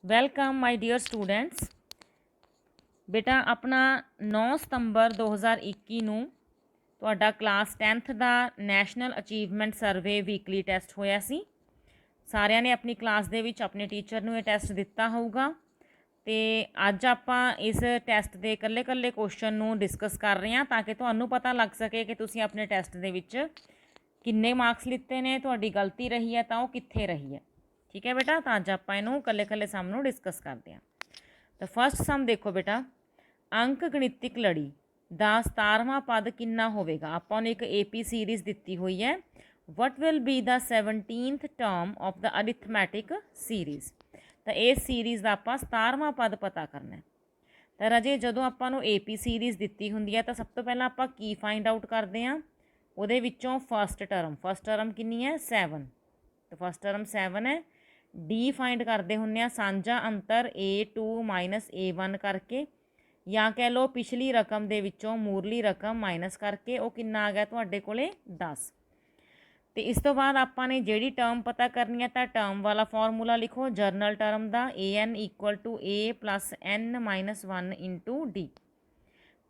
Welcome my dear students. ਬੇਟਾ ਆਪਣਾ 9 ਸਤੰਬਰ 2021 ਨੂੰ ਤੁਹਾਡਾ ਕਲਾਸ 10th ਦਾ national achievement survey weekly test ਹੋਇਆ ਸੀ। ਸਾਰਿਆਂ ਨੇ ਆਪਣੀ ਕਲਾਸ ਦੇ ਵਿੱਚ ਆਪਣੇ ਟੀਚਰ ਨੂੰ ਇਹ ਟੈਸਟ ਦਿੱਤਾ ਹੋਊਗਾ ਤੇ ਅੱਜ ਆਪਾਂ ਇਸ ਟੈਸਟ ਦੇ ਇਕੱਲੇ ਕੁਐਸਚਨ ਨੂੰ ਡਿਸਕਸ ਕਰ ਰਹੇ ਹਾਂ ਤਾਂ ਕਿ ਤੁਹਾਨੂੰ ਪਤਾ ਲੱਗ ਸਕੇ ਕਿ ਤੁਸੀਂ ਆਪਣੇ ਟੈਸਟ ਦੇ ਵਿੱਚ ਕਿੰਨੇ ਮਾਰਕਸ ਲਿੱਤੇ ਨੇ, ਤੁਹਾਡੀ ਗਲਤੀ ਰਹੀ ਹੈ ਤਾਂ ਉਹ ਕਿੱਥੇ ਰਹੀ ਹੈ। ठीक है बेटा, तो अज आप कल्ले सम नूं डिस्कस करते हैं। तो फस्ट सम देखो बेटा, अंक गणितिक लड़ी दा 17वां पद किन्ना होवेगा। आपां नूं एक AP सीरीज़ दिती हुई है। What will be the 17th term of the arithmetic series. तो इस सीरीज़ का आपां 17वां पद पता करना है। तो राजे जदों आपां नूं AP सीरीज़ दिती हुंदी है तो सब तो पहलां आपां की फाइंड आउट करते हैं। उहदे विच्चों फस्ट टर्म किन्नी है 7। तो फस्ट टर्म 7 है। डी फाइंड करते होंगे साझा अंतर A2 - A1 करके, या कह लो पिछली रकम दे विचों मूरली रकम माइनस करके वो कितना आ गया तुहाडे कोले 10। तो इस तो बाद आपने जिहड़ी टर्म पता करनी है तो टर्म वाला फॉर्मूला लिखो जरनल टर्म का AN = A + N - 1 × D।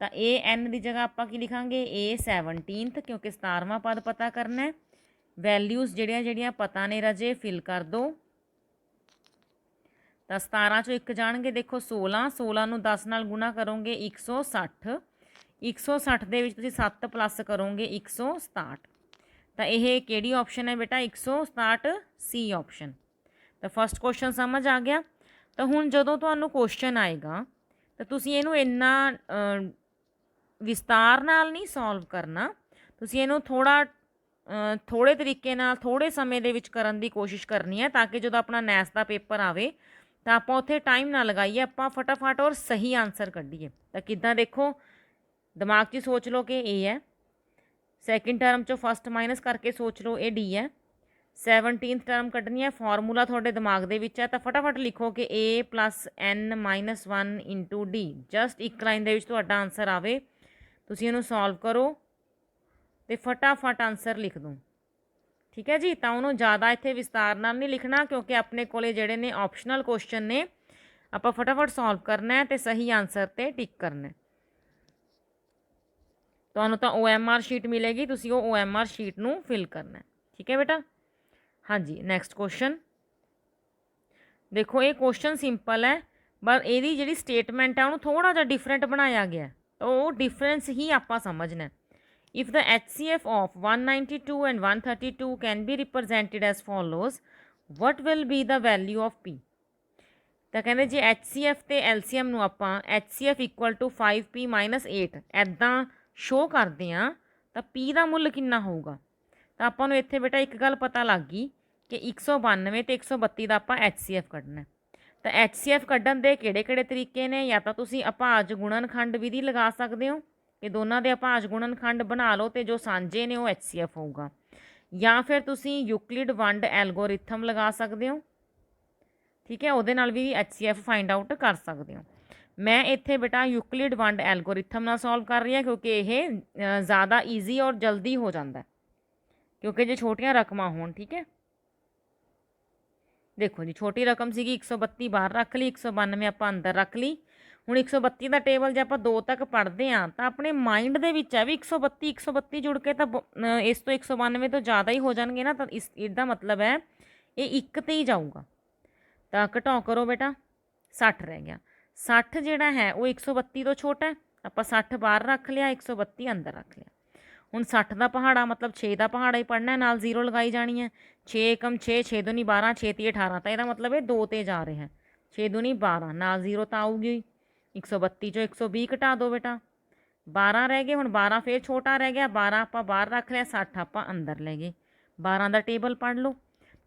तो AN की जगह आप की लिखांगे A 17th, क्योंकि 17वां पद पता करना है। वैल्यूज़ जिहड़ियां पता ने रजे फिल कर दो। तो 17 चों 1 जाणगे, देखो 16 नूं 10 नाल गुणा करोगे 160, 160 दे विच तुसीं 7 प्लस करोगे 167। तो यह किहड़ी ऑप्शन है बेटा 167 C ऑप्शन। तो फस्ट क्वेश्चन समझ आ गया। तो हुण जदों तुहानूं क्वेश्चन आएगा तो तुसीं इहनूं इन्ना विस्तार नाल नहीं सॉल्व करना, तुसीं इहनूं थोड़े तरीके नाल थोड़े समय दे विच करन दी कोशिश करनी है ताकि जदों अपना नैस दा पेपर आवे तो आप उत्थे टाइम ना लगाइए, आप फटाफट और सही आंसर कढ़ीए। तो किद्दां देखो दिमाग 'च सोच लो कि A है, सैकेंड टर्म चो फस्ट माइनस करके सोच लो ये D है, 17th टर्म कढ़नी है, फॉर्मूला थोड़े दिमाग दे विच है तो फटाफट लिखो कि A + N - 1 × D। जस्ट एक लाइन दे विच तुहाडा आंसर आवे, तुसीं इहनूं सॉल्व करो तो फटाफट आंसर लिख दो। ठीक है जी। तो उन्होंने ज़्यादा इत्थे विस्तार नाल नहीं लिखना क्योंकि अपने कोले जिहड़े ने ऑप्शनल क्वेश्चन ने आपां फटाफट सॉल्व करना है तो सही आंसर ते टिक करना है। तुहानूं तां OMR शीट मिलेगी, तुसीं वो OMR शीट नूं फिल करना है। ठीक है बेटा। हाँ जी, नैक्सट क्वेश्चन देखो, ये क्वेश्चन सिंपल है पर इहदी जिहड़ी स्टेटमेंट है उन्होंने थोड़ा जिहा डिफरेंट बनाया गया, तो वो डिफरेंस ही आपां समझना है। If the HCF of 192 and 132 can be represented as follows, what will be the value of P? तो कहते जे HCF ते LCM नूं आपां HCF = 5P - 8 ऐदां शो करते हैं तो P का मुल कितना होगा। तो आपां नूं इत्थे बेटा एक गल पता लग गई कि 192 ते 132 का आपां HCF कढ़ना। तो HCF कढ़न दे किहड़े तरीके ने, या तो तुसीं अभाज गुणनखंड विधि लगा सकते हो कि दोनों के अभाज गुणनखंड बना लो तो जो सांझे ने वो HCF होगा, या फिर तुसी यूक्लिड वंड एल्गोरिथम लगा सकते हो। ठीक है, उहदे नाल भी HCF फाइंड आउट कर सकते हो। मैं इत्थे बेटा यूक्लिड वंड एल्गोरिथम नाल सॉल्व कर रही हूँ क्योंकि यह ज़्यादा ईजी और जल्दी हो जाता है क्योंकि जो छोटियां रकमां होण। ठीक है, देखो जी छोटी रकम सी 132 बाहर रख ली, 192 आपां अंदर रख ली। हुण 132 का टेबल जो आप 2 तक पढ़ते हैं तो अपने माइंड के विच है भी 132 जुड़ के तो इस तो 192 तो ज़्यादा ही हो जाएंगे ना, तो इसका मतलब है ये एक ते ही जाऊगा। तो घटाओ करो बेटा, 60 रह गया। 60 जिहड़ा है वो 132 तो छोटा है, आप 60 बाहर रख लिया, 132 अंदर रख लिया। हुण 60 का पहाड़ा मतलब 6 का पहाड़ा ही पढ़ना है, नाल 0 लगाई जानी है। 6 एकम 6, 6 दूनी 12, 6 ती 18, तो यह मतलब है 2 ते जा रहे हैं। 6 दूनी 12 नाल 0 तो आऊगी। 132 चो 120 घटा दो बेटा, 12 रह गए। हुण 12 फिर छोटा रह गया, 12 आप बाहर रख लिया, 60 आप अंदर ले गए। 12 का टेबल पढ़ लो।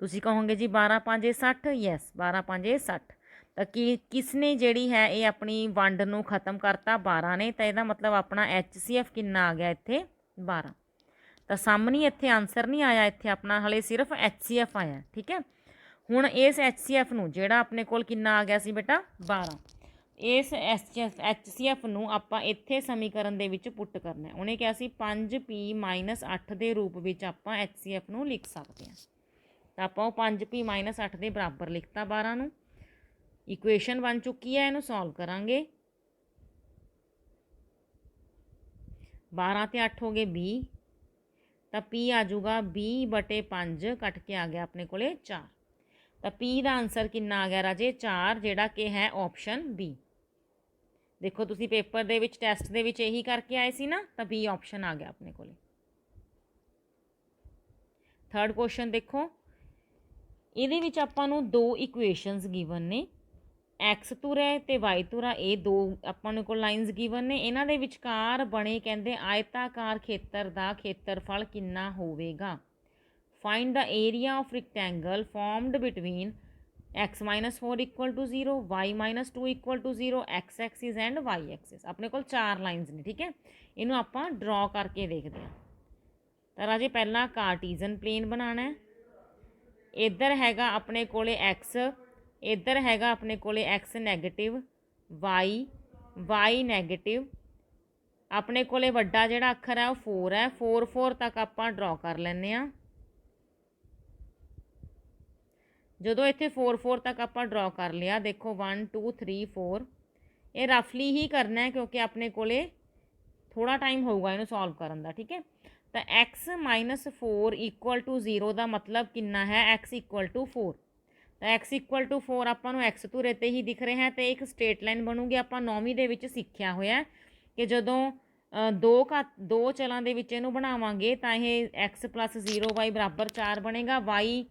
तुसीं कहोगे जी 12 × 5 = 60, यस 12 × 5 = 60। तो किसने जिहड़ी है ये अपनी वंड नूं खत्म करता, 12 ने। तो यदा मतलब अपना HCF कितना आ गया इत्थे 12। तो सामने इत्थे आंसर नहीं आया, इत्थे अपना हले सिर्फ HCF आया। ठीक है, हुण इस HCF नूं जिहड़ा अपने कोल कितना आ गया सी बेटा 12, इस HCF नूं आपां इत्थे समीकरण दे विच पुट करना है। उन्हें कहा सी 5P - 8 के रूप विच आपां HCF नूं लिख सकते हैं। तो आपां 5P - 8 के बराबर लिखता 12 नूं। इक्वेशन बन चुकी है, इनू सॉल्व करांगे। 12 ते 8 हो गए 20, तो पी आ जाऊगा 20/5 कट के आ गया अपने कोले 4। तो पी का आंसर कितना आ गया राजे 4, जिहड़ा कि है ऑप्शन बी। देखो तुसी पेपर दे विच टैसट दे विच यही करके आए सी ना, तो बी ऑप्शन आ गया अपने कोले। थर्ड क्वेश्चन देखो, इहदे विच आपां नूं 2 इक्वेशनस गिवन ने, एक्स तुरा ते वाई तुरा, ये 2 आपां कोल लाइनस गिवन ने। इन्हां दे विचकार बने कहंदे आयताकार खेतर दा खेत्रफल कितना होवेगा। Find the area of rectangle formed between x-4 equal to 0, y-2 equal to 0, x axis and y axis. अपने कोल 4 लाइनस ने, ठीक है। इनू आपां ड्रॉ करके देखते हैं। तो राजे पहला कार्टीजन प्लेन बनाना है। इधर हैगा अपने कोले एक्स, इधर हैगा अपने कोले एक्स नैगेटिव, वाई नैगेटिव, अपने कोले वड्डा जिहड़ा अखर है वो 4 है। 4 तक आपां ड्रॉ कर लैने आ। जदों इत्थे 4 तक आपां ड्रॉ कर लिया, देखो 1 2 3 4, ये रफली ही करना है क्योंकि अपने कोले थोड़ा टाइम होगा इनू सॉल्व करन दा, ठीक है। तो x-4 इक्वल टू 0 का मतलब कितना है, x इक्वल टू 4। तो x इक्वल टू 4 आपां नूं x धुरे ते ही दिख रहे हैं, तो एक स्ट्रेट लाइन बनूगी। आपां 9वीं दे विच सीखिया होया कि जदों दो चलों दे विच इहनूं बनावांगे तो यह x + 0 y = 4 बनेगा। y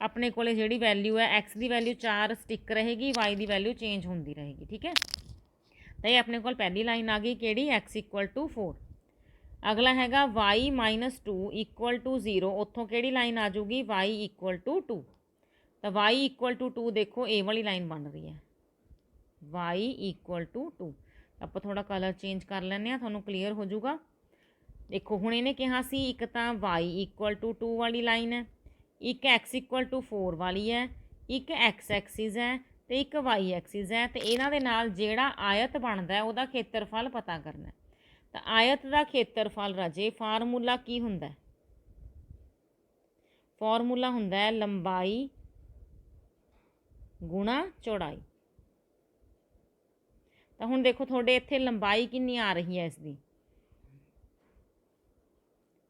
अपने कोले जिहड़ी वैल्यू है, x की वैल्यू 4 स्टिक रहेगी, y की वैल्यू चेंज होंदी रहेगी, ठीक है। तो ये अपने कोल पहली लाइन आ गई किहड़ी, x इक्वल टू 4। अगला हैगा y-2 इक्वल टू 0, उत्थों किहड़ी लाइन आ जाऊगी, y इक्वल टू 2। तो y इक्वल टू 2 देखो ये वाली लाइन बन रही है, y इक्वल टू 2। आप थोड़ा कलर चेंज कर लैने, थोड़ा क्लीयर हो जाऊगा। देखो हुण इहने कहा सी एक तो y इक्वल टू 2 वाली लाइन है, एक x इक्वल टू 4 वाली है, एक x एक्सिस है तो एक y एक्सिस है। तो इन्हां दे नाल जिहड़ा आयत बनता है उहदा खेत्रफल पता करना है। तो आयत का खेत्रफल राजे फार्मूला की हुंदा है, फार्मूला हुंदा है लंबाई गुणा चौड़ाई। तो हुण देखो थोड़े इत्थे लंबाई कितनी आ रही है इसकी,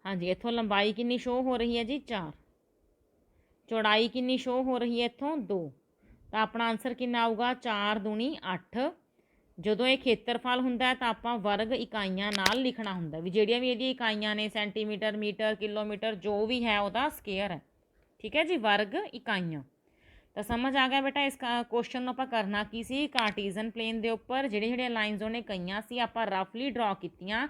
हाँ जी, इत्थों लंबाई कितनी शो हो रही है जी 4, चौड़ाई कितनी शो हो रही है इत्थों 2। तो अपना आंसर कितना आऊगा 4 दूनी 8। जदों ये खेत्रफल हुंदा तो आपां वर्ग इकाइयां नाल लिखना हुंदा भी, जिहड़ियां भी इहदी इकाइयां ने सेंटीमीटर, मीटर, किलोमीटर जो भी है उहदा स्केयर है, ठीक है जी, वर्ग इकाइयां। तो समझ आ गया बेटा। इस क्वेश्चन नूं आपां करना की सी, कार्टीजन प्लेन दे उपर जिहड़ियां लाइनस उहने कईयां सी आपां रफली ड्रॉ कीतियां,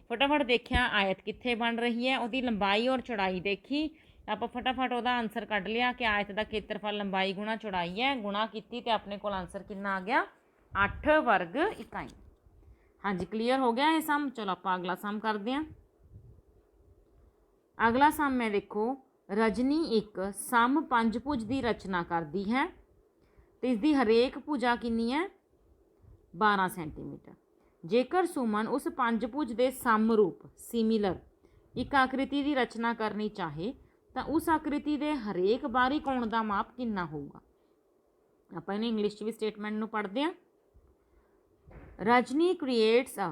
फटाफट देखिया आयत कित्थे बन रही है, उहदी लंबाई और चौड़ाई देखी, आप फटाफट वह आंसर कढ़ लिया कि आयत का खेत्रफल लंबाई गुणा चौड़ाई है, गुणा की तो अपने को आंसर कितना आ गया 8 वर्ग इकाई। हाँ जी क्लीयर हो गया ये सम। चलो आप अगला सम करते हैं। अगला सम है देखो, रजनी एक सम पंजभुज की रचना करती है तो इसकी हरेक भुजा कितनी है 12 सेंटीमीटर। जेकर सुमन उस पंजभुज के समरूप सिमिलर एक आकृति की रचना करनी चाहे तो उस आकृति के हरेक बाहरी कोण का माप कितना होगा। आप इन्हें इंग्लिश भी स्टेटमेंट में पढ़ते हैं। रजनी क्रिएट्स अ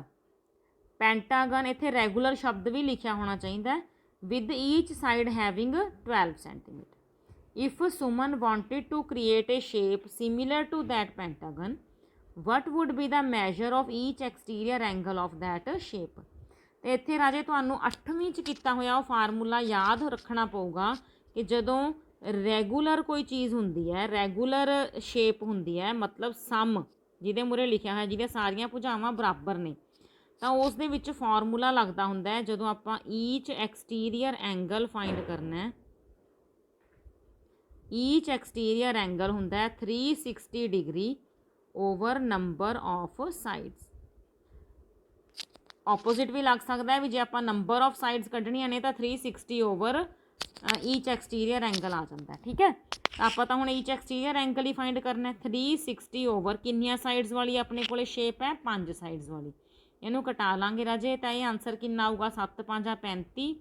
पेंटागन, इत्थे रेगूलर शब्द भी लिखा होना चाहिए, with each side having 12 centimetre. If Suman wanted to create a shape similar to that pentagon, what would be the measure of each exterior angle of that shape. तो इत्थे राजे तुहानूं 8वीं च कीता होया वो फार्मूला याद रखना पऊगा कि जदों रेगूलर कोई चीज़ हुंदी है, रेगूलर शेप हुंदी है, मतलब सम जिहदे मूहरे लिखिया है जिहदे सारियां भुजावां बराबर ने, तो उस दे विच फार्मूला लगदा हुंदा है जदों आपां ईच एक्सटीरियर एंगल फाइंड करना है। ईच एक्सटीरियर एंगल हुंदा है 360 degree over number of sides. Opposite भी लग सकता है भी, जे आपां नंबर ऑफ साइड्स कढ़नियां ने तो 360 ओवर ईच एक्सटीरियर एंगल आ जाता है, ठीक है। तो आप तो हुण ईच एक्सटीरियर एंगल ही फाइंड करना है। 360 ओवर कितनियां साइड्स वाली अपने कोले शेप है 5 साइड्स वाली, इनू कटा लांगे राजे तो ये आंसर कितना आऊगा 7 5 35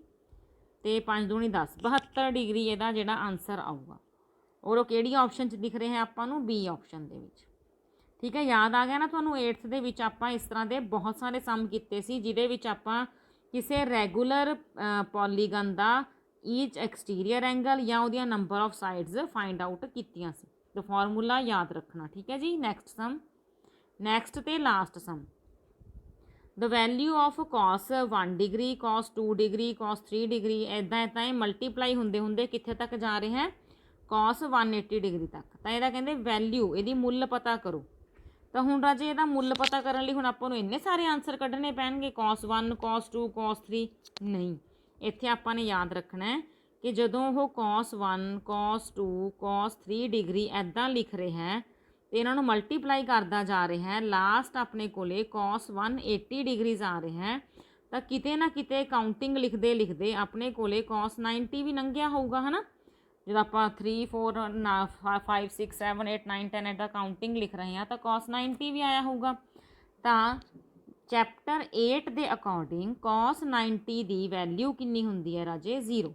तो 5 दूनी 10 72 डिग्री इहदा जिहड़ा आंसर आऊगा। और वो किहड़ी ऑप्शन च दिख रहे हैं आपां नूं बी ऑप्शन दे विच। ठीक है, याद आ गया ना ਤੁਹਾਨੂੰ 8th ਦੇ ਵਿੱਚ ਆਪਾਂ ਇਸ ਤਰ੍ਹਾਂ ਦੇ ਬਹੁਤ ਸਾਰੇ ਸਮ ਕੀਤੇ ਸੀ ਜਿਹਦੇ ਵਿੱਚ ਆਪਾਂ ਕਿਸੇ ਰੈਗੂਲਰ ਪੋਲੀਗਨ ਦਾ ਈਚ ਐਕਸਟੀਰੀਅਰ ਐਂਗਲ ਜਾਂ ਉਹਦੀਆਂ number of sides find out ਕੀਤੀਆਂ ਸੀ। ਤੇ ਫਾਰਮੂਲਾ ਯਾਦ ਰੱਖਣਾ। ਠੀਕ ਹੈ ਜੀ। ਨੈਕਸਟ ਸਮ, ਨੈਕਸਟ ਤੇ last sum, the value of cos 1 degree, cos 2 degree, cos 3 degree, ਇੱਦਾਂ ਇੱਦਾਂ ਇਹ ਮਲਟੀਪਲਾਈ ਹੁੰਦੇ ਹੁੰਦੇ ਕਿੱਥੇ ਤੱਕ ਜਾ ਰਹੇ ਹੈ, cos 180 ਡਿਗਰੀ ਤੱਕ। ਤਾਂ ਇਹਦਾ ਕਹਿੰਦੇ ਵੈਲਿਊ, ਇਹਦੀ ਮੁੱਲ ਪਤਾ ਕਰੋ। ਤਾਂ ਹੁਣ ਰਾਜੇ ਇਹਦਾ ਮੁੱਲ ਪਤਾ ਕਰਨ ਲਈ ਹੁਣ ਆਪਾਂ ਨੂੰ ਇੰਨੇ ਸਾਰੇ ਆਨਸਰ ਕੱਢਣੇ ਪੈਣਗੇ, cos 1 cos 2 cos 3? ਨਹੀਂ, ਇੱਥੇ ਆਪਾਂ ਨੇ ਯਾਦ ਰੱਖਣਾ ਹੈ ਕਿ ਜਦੋਂ ਉਹ cos 1 cos 2 cos 3 ਡਿਗਰੀ ਇੱਦਾਂ ਲਿਖ ਰਿਹਾ ਹੈ ਤੇ ਇਹਨਾਂ ਨੂੰ ਮਲਟੀਪਲਾਈ ਕਰਦਾ ਜਾ ਰਿਹਾ ਹੈ, ਲਾਸਟ ਆਪਣੇ ਕੋਲੇ cos 180 ਡਿਗਰੀਜ਼ ਆ ਰਿਹਾ ਹੈ, ਤਾਂ ਕਿਤੇ ਨਾ ਕਿਤੇ ਕਾਊਂਟਿੰਗ ਲਿਖਦੇ ਲਿਖਦੇ ਆਪਣੇ ਕੋਲੇ cos 90 ਵੀ ਲੰਘਿਆ ਹੋਊਗਾ, ਹੈ ਨਾ। ਜਦੋਂ ਆਪਾਂ 3 4 5 6 7 8 9 10 ਇੱਦਾਂ ਕਾਊਂਟਿੰਗ ਲਿਖ ਰਹੇ ਹਾਂ ਤਾਂ cos 90 ਵੀ ਆਇਆ ਹੋਊਗਾ। ਤਾਂ ਚੈਪਟਰ 8 ਦੇ ਅਕੋਰਡਿੰਗ cos 90 ਦੀ ਵੈਲਿਊ ਕਿੰਨੀ ਹੁੰਦੀ ਹੈ ਰਾਜੇ? 0।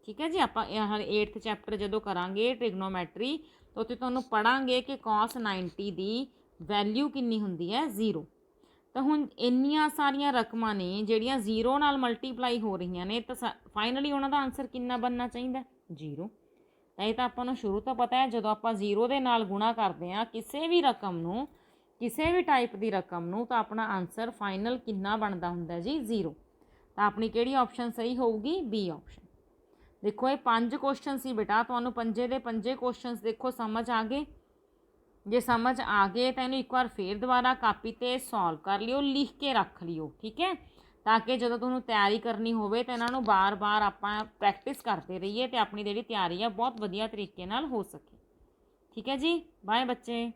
ਠੀਕ ਹੈ ਜੀ। ਆਪਾਂ 8th ਚੈਪਟਰ ਜਦੋਂ ਕਰਾਂਗੇ ਟ੍ਰਿਗਨੋਮੈਟਰੀ ਤਾਂ ਉੱਥੇ ਤੁਹਾਨੂੰ ਪੜ੍ਹਾਂਗੇ ਕਿ cos 90 ਦੀ ਵੈਲਿਊ ਕਿੰਨੀ ਹੁੰਦੀ ਹੈ? 0। ਤਾਂ ਹੁਣ ਇੰਨੀਆਂ ਸਾਰੀਆਂ ਰਕਮਾਂ ਨੇ ਜਿਹੜੀਆਂ 0 ਨਾਲ ਮਲਟੀਪਲਾਈ ਹੋ ਰਹੀਆਂ ਨੇ, ਤਾਂ ਫਾਈਨਲੀ ਉਹਨਾਂ ਦਾ ਆਨਸਰ ਕਿੰਨਾ ਬਣਨਾ ਚਾਹੀਦਾ? 0। ਤਾਂ ਇਹ ਤਾਂ ਆਪਾਂ ਨੂੰ ਸ਼ੁਰੂ ਤੋਂ ਪਤਾ ਹੈ, ਜਦੋਂ ਆਪਾਂ 0 ਦੇ ਨਾਲ ਗੁਣਾ ਕਰਦੇ ਹਾਂ ਕਿਸੇ ਵੀ ਰਕਮ ਨੂੰ, ਕਿਸੇ ਵੀ ਟਾਈਪ ਦੀ ਰਕਮ ਨੂੰ, ਤਾਂ ਆਪਣਾ ਆਨਸਰ ਫਾਈਨਲ ਕਿੰਨਾ ਬਣਦਾ ਹੁੰਦਾ ਜੀ? 0। ਤਾਂ ਆਪਣੀ ਕਿਹੜੀ ਆਪਸ਼ਨ ਸਹੀ ਹੋਊਗੀ? B option. ਦੇਖੋ ਇਹ 5 ਕੁਐਸਚਨ ਸੀ ਬੇਟਾ, ਤੁਹਾਨੂੰ ਪੰਜੇ ਦੇ ਪੰਜੇ ਕੁਐਸਚਨਸ ਦੇਖੋ ਸਮਝ ਆ ਗਏ। ਜੇ ਸਮਝ ਆ ਗਏ ਤਾਂ ਇਹਨੂੰ ਇੱਕ ਵਾਰ ਫੇਰ ਦੁਬਾਰਾ ਕਾਪੀ 'ਤੇ ਸੋਲਵ ਕਰ ਲਿਓ, ਲਿਖ ਕੇ ਰੱਖ ਲਿਓ। ਠੀਕ ਹੈ, ਤਾਂ ਕਿ ਜਦੋਂ ਤੁਹਾਨੂੰ ਤਿਆਰੀ ਕਰਨੀ ਹੋਵੇ ਤਾਂ ਇਹਨਾਂ ਨੂੰ ਬਾਰ-ਬਾਰ ਆਪਾਂ ਪ੍ਰੈਕਟਿਸ ਕਰਦੇ ਰਹੀਏ ਅਤੇ ਆਪਣੀ ਜਿਹੜੀ ਤਿਆਰੀ ਆ ਬਹੁਤ ਵਧੀਆ ਤਰੀਕੇ ਨਾਲ ਹੋ ਸਕੇ। ਠੀਕ ਹੈ ਜੀ। ਬਾਏ ਬੱਚੇ।